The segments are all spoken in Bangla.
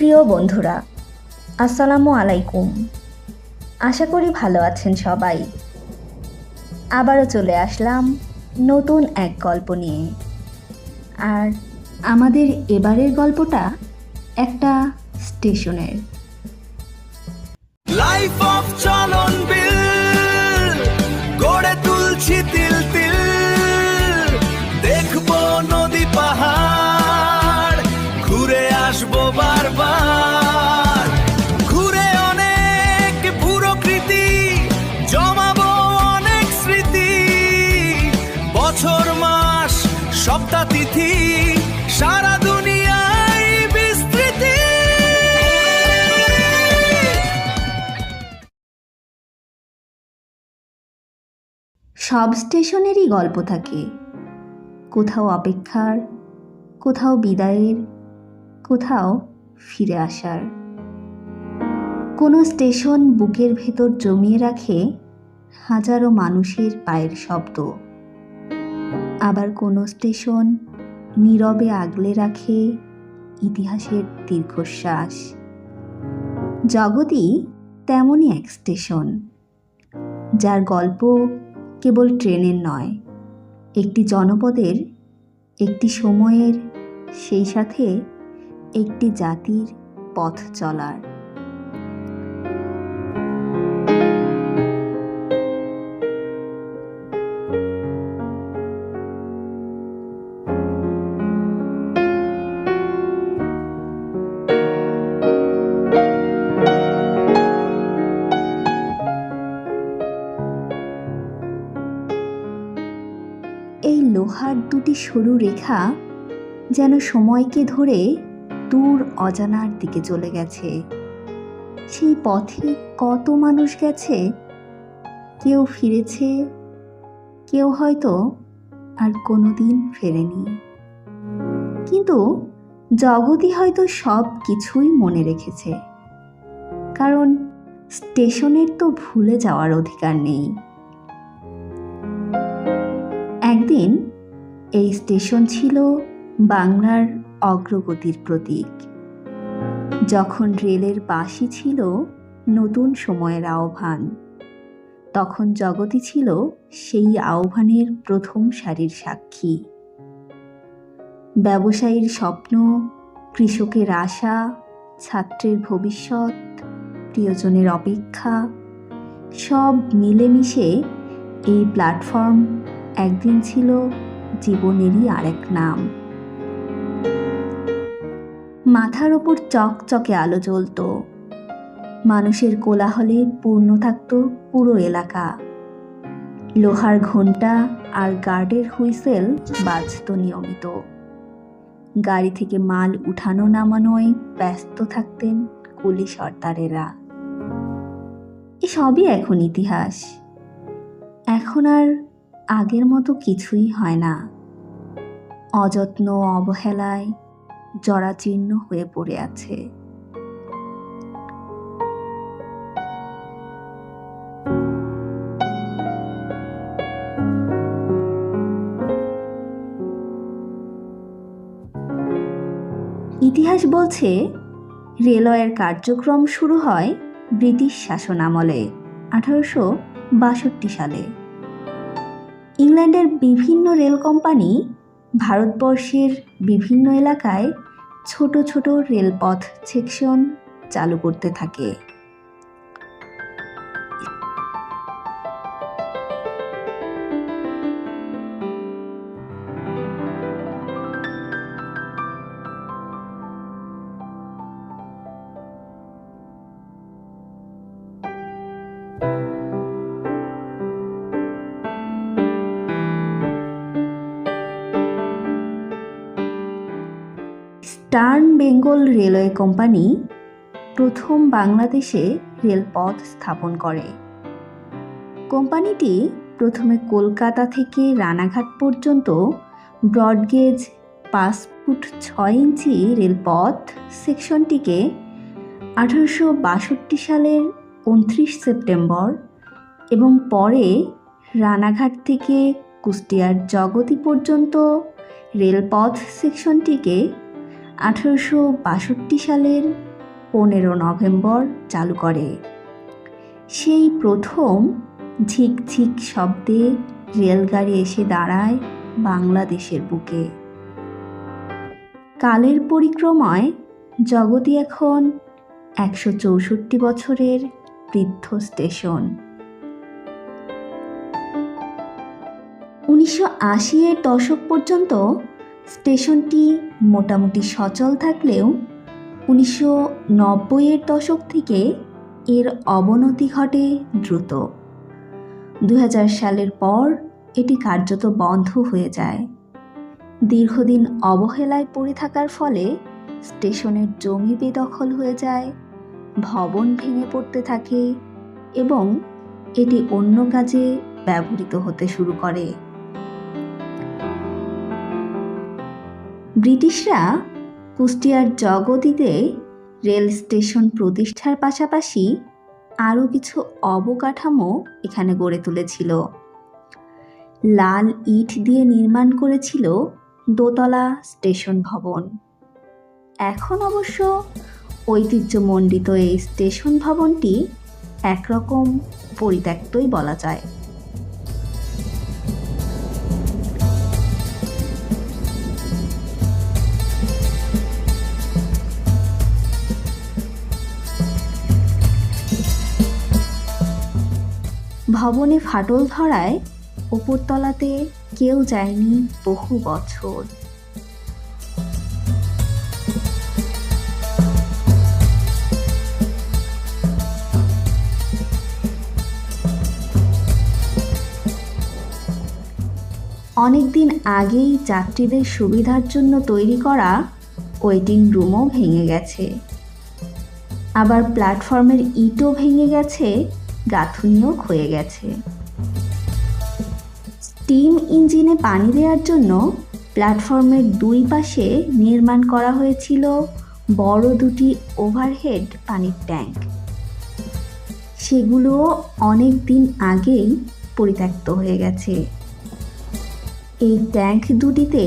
প্রিয় বন্ধুরা, আসসালামু আলাইকুম। আশা করি ভালো আছেন সবাই। আবারও চলে আসলাম নতুন এক গল্প নিয়ে। আর আমাদের এবারের গল্পটা একটা স্টেশনের। লাইফ অফ চলন বিল গড়ে তুলছি তিল তিল, দেখবো নদী পাহাড়, ঘুরে আসবো বারবার, ঘুরে অনেক পুরকৃতি, জমাবো অনেক স্মৃতি, বছর মাস সপ্তাহ তিথি, সারা দুনিয়ায় বিস্তৃতি। সব স্টেশনেরই গল্প থাকে, কোথাও অপেক্ষার, কোথাও বিদায়ের, কোথাও ফিরে আসার। কোনো স্টেশন বুকের ভেতর জমিয়ে রাখে হাজারো মানুষের পায়ের শব্দ, আবার কোনো স্টেশন নীরবে আগলে রাখে ইতিহাসের দীর্ঘশ্বাস। জগতই তেমনই এক স্টেশন, যার গল্প কেবল ট্রেনের নয়, একটি জনপদের, একটি সময়ের, সেই সাথে একটি জাতির পথ চলার। এই লোহার দুটি সরু রেখা যেন সময়কে ধরে দূর অজানার দিকে চলে গেছে। সেই পথে কত মানুষ গেছে, কেউ ফিরেছে, কেউ হয়তো আর কোনোদিন ফেরেনি। কিন্তু জগতই হয়তো সব কিছুই মনে রেখেছে, কারণ স্টেশনের তো ভুলে যাওয়ার অধিকার নেই। একদিন এই স্টেশন ছিল বাংলার অগ্রগতির প্রতীক। যখন রেলের বাঁশি ছিল নতুন সময়ের আহ্বান, তখন জগতই ছিল সেই আহ্বানের প্রথম সারির সাক্ষী। ব্যবসায়ীর স্বপ্ন, কৃষকের আশা, ছাত্রের ভবিষ্যৎ, প্রিয়জনের অপেক্ষা, সব মিলেমিশে এই প্ল্যাটফর্ম একদিন ছিল জীবনেরই আরেক নাম। মাথার ওপর চকচকে আলো জ্বলত, মানুষের কোলাহলে পূর্ণ থাকত পুরো এলাকা। লোহার ঘণ্টা আর গার্ডের হুইসেল বাজত নিয়মিত। গাড়ি থেকে মাল উঠানো নামানোয় ব্যস্ত থাকতেন কুলি সর্দারেরা। এসবই এখন ইতিহাস। এখন আর আগের মতো কিছুই হয় না। অযত্ন, অবহেলায় জরাজীর্ণ হয়ে পড়ে আছে। ইতিহাস বলছে রেলওয়ের কার্যক্রম শুরু হয় ব্রিটিশ শাসন আমলে 1862 সালে। ইংল্যান্ডের বিভিন্ন রেল কোম্পানি ভারতবর্ষের বিভিন্ন এলাকায় ছোট ছোট রেলপথ সেকশন চালু করতে থাকে। ইস্টার্ন বেঙ্গল রেলওয়ে কোম্পানি প্রথম বাংলাদেশে রেলপথ স্থাপন করে। কোম্পানিটি প্রথমে কলকাতা থেকে রানাঘাট পর্যন্ত ব্রডগেজ 5 ফুট 6 ইঞ্চি রেলপথ সেকশনটিকে 1862 সালের 29 সেপ্টেম্বর এবং পরে রানাঘাট থেকে কুষ্টিয়ার জগতী পর্যন্ত রেলপথ সেকশনটিকে 1862 সালের 15 নভেম্বর চালু করে। সেই প্রথম ঝিকঝিক শব্দে রেলগাড়ি এসে দাঁড়ায় বাংলাদেশের বুকে। কালের পরিক্রমায় জগতী এখন 164 বছরের বৃদ্ধ স্টেশন। 1980-এর দশক পর্যন্ত স্টেশনটি মোটামুটি সচল থাকলেও 1990-এর দশক থেকে এর অবনতি ঘটে দ্রুত। 2000 সালের পর এটি কার্যত বন্ধ হয়ে যায়। দীর্ঘদিন অবহেলায় পড়ে থাকার ফলে স্টেশনের জমি বেদখল হয়ে যায়, ভবন ভেঙে পড়তে থাকে এবং এটি অন্য কাজে ব্যবহৃত হতে শুরু করে। ব্রিটিশরা কুষ্টিয়ার জগতীতে রেল স্টেশন প্রতিষ্ঠার পাশাপাশি আরও কিছু অবকাঠামো এখানে গড়ে তুলেছিল। লাল ইট দিয়ে নির্মাণ করেছিল দোতলা স্টেশন ভবন। এখন অবশ্য ঐতিহ্যমণ্ডিত এই স্টেশন ভবনটি একরকম পরিত্যক্তই বলা যায়। ভবনে ফাটল ধরায় উপরতলাতে কেউ যায়নি বহু বছর। অনেকদিন আগেই যাত্রীদের সুবিধার জন্য তৈরি করা ওয়েটিং রুমও ভেঙে গেছে, আবার প্ল্যাটফর্মের ইটও ভেঙে গেছে, গাঁথুনিও ক্ষয়ে গেছে। স্টিম ইঞ্জিনে পানি দেওয়ার জন্য প্ল্যাটফর্মের দুই পাশে নির্মাণ করা হয়েছিল বড় দুটি ওভারহেড পানির ট্যাঙ্ক। সেগুলোও অনেক দিন আগেই পরিত্যক্ত হয়ে গেছে। এই ট্যাঙ্ক দুটিতে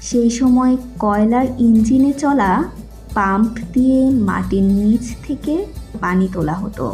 সেই সময় কয়লার ইঞ্জিনে চলা পাম্প দিয়ে মাটির নিচ থেকে পানি তোলা হতো।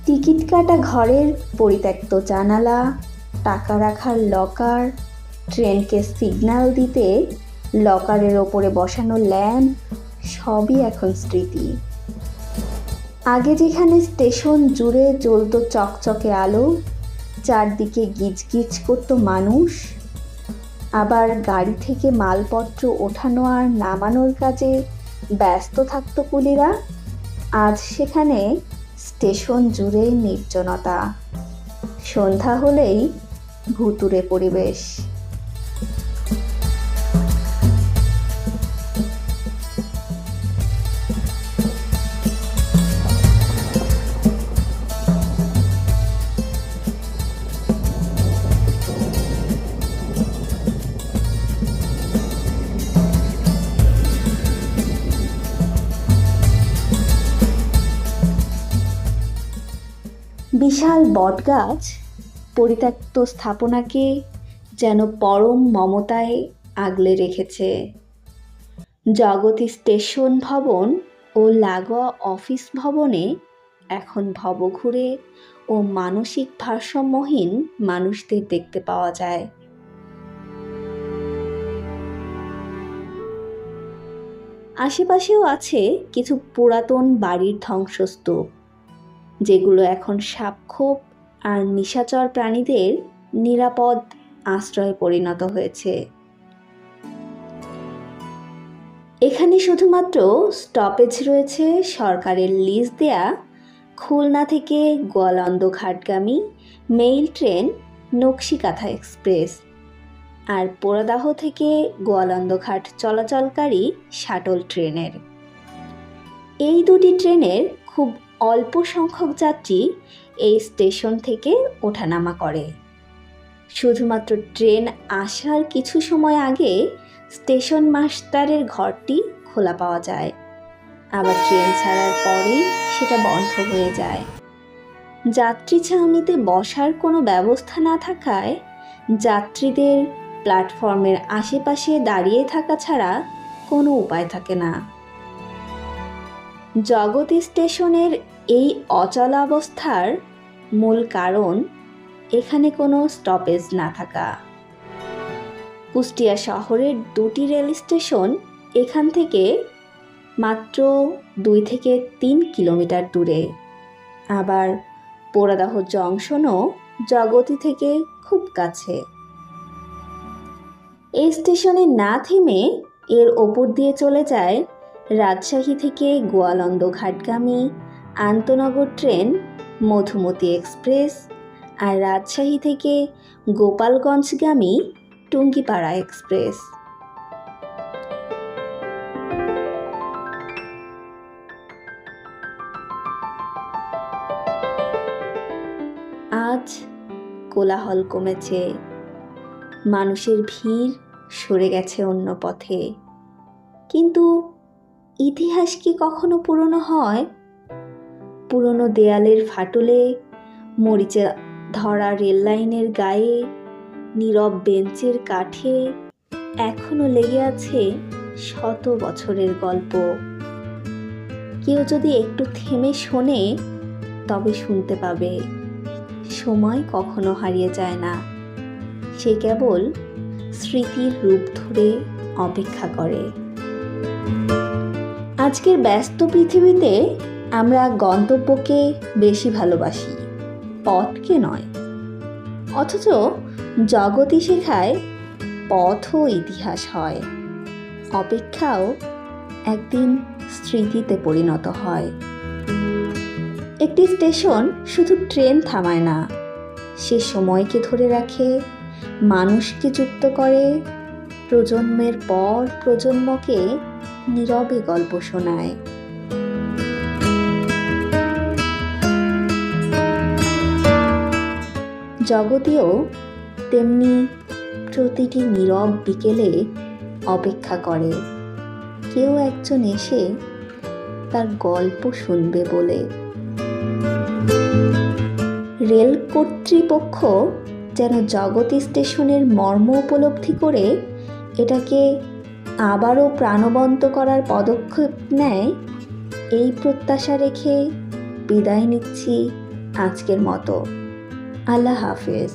টিকিট কাটা ঘরের পরিত্যক্ত জানালা, টাকা রাখার লকার, ট্রেনকে সিগন্যাল দিতে লকারের ওপরে বসানো ল্যাম্প, সবই এখন স্মৃতি। আগে যেখানে স্টেশন জুড়ে জ্বলতো চকচকে আলো, চারদিকে গিজগিজ করত মানুষ, আবার গাড়ি থেকে মালপত্র ওঠানো আর নামানোর কাজে ব্যস্ত থাকত কুলিরা, আজ সেখানে স্টেশন জুড়ে নির্জনতা। সন্ধ্যা হলেই ভুতুড়ে পরিবেশ। বিশাল বটগাছ পরিত্যক্ত স্থাপনাকে যেন পরম মমতায় আগলে রেখেছে। জগতী স্টেশন ভবন ও লাগোয়া অফিস ভবনে এখন ভবঘুরে ও মানসিক ভারসাম্যহীন মানুষদের দেখতে পাওয়া যায়। আশেপাশেও আছে কিছু পুরাতন বাড়ির ধ্বংসস্তূপ, যেগুলো এখন সাপখোপ আর নিশাচর প্রাণীদের নিরাপদ আশ্রয়ে পরিণত হয়েছে। এখানে শুধুমাত্র স্টপেজ রয়েছে সরকারের লিজ দেয়া খুলনা থেকে গোয়ালন্দ ঘাটগামী মেইল ট্রেন নকশিকাঁথা এক্সপ্রেস আর পোড়াদাহ থেকে গোয়ালন্দ ঘাট চলাচলকারী শাটল ট্রেনের। এই দুটি ট্রেনের খুব অল্প সংখ্যক যাত্রী এই স্টেশন থেকে ওঠানামা করে। শুধুমাত্র ট্রেন আসার কিছু সময় আগে স্টেশন মাস্টারের ঘরটি খোলা পাওয়া যায়, আবার ট্রেন ছাড়ার পরেই সেটা বন্ধ হয়ে যায়। যাত্রী ছাউনিতে বসার কোনো ব্যবস্থা না থাকায় যাত্রীদের প্ল্যাটফর্মের আশেপাশে দাঁড়িয়ে থাকা ছাড়া কোনো উপায় থাকে না। জগতী স্টেশনের এই অচলাবস্থার মূল কারণ এখানে কোনো স্টপেজ না থাকা। কুষ্টিয়া শহরের 2টি রেল স্টেশন এখান থেকে মাত্র 2 থেকে 3 কিলোমিটার দূরে। আবার পোড়াদহ জংশনও জগতী থেকে খুব কাছে। এই স্টেশনে না থেমে এর ওপর দিয়ে চলে যায় রাজশাহী থেকে গোয়ালন্দ ঘাটগামী আন্তনগর ট্রেন মধুমতি এক্সপ্রেস আর রাজশাহী থেকে গোপালগঞ্জগামী টুঙ্গিপাড়া এক্সপ্রেস। আজ কোলাহল কমেছে, মানুষের ভিড় সরে গেছে অন্য পথে, কিন্তু ইতিহাস কি কখনো পুরনো হয়? পুরনো দেয়ালের ফাটলে, মরিচে ধরা রেল লাইনের গায়ে, নীরব বেঞ্চের কাঠে এখনো লেগে আছে শত বছরের গল্প। কেউ যদি একটু থেমে শোনে তবে শুনতে পাবে সময় কখনো হারিয়ে যায় না, সে কেবল স্মৃতির রূপ ধরে অপেক্ষা করে। আজকের ব্যস্ত পৃথিবীতে আমরা গন্তব্যকে বেশি ভালোবাসি, পথকে নয়। অথচ জগতী শেখায় পথও ইতিহাস হয়, অপেক্ষাও একদিন স্মৃতিতে পরিণত হয়। একটি স্টেশন শুধু ট্রেন থামায় না, সে সময়কে ধরে রাখে, মানুষকে যুক্ত করে, প্রজন্মের পর প্রজন্মকে নীরবে গল্প শোনায়। জগতীও তেমনি প্রতিটি নীরব বিকেলে অপেক্ষা করে কেউ একজন এসে তার গল্প শুনবে বলে। রেল কর্তৃপক্ষ যেন জগতী স্টেশনের মর্ম উপলব্ধি করে এটাকে আবারও প্রাণবন্ত করার পদক্ষেপ নেয়, এই প্রত্যাশা রেখে বিদায় নিচ্ছি আজকের মতো। আল্লাহ হাফেজ।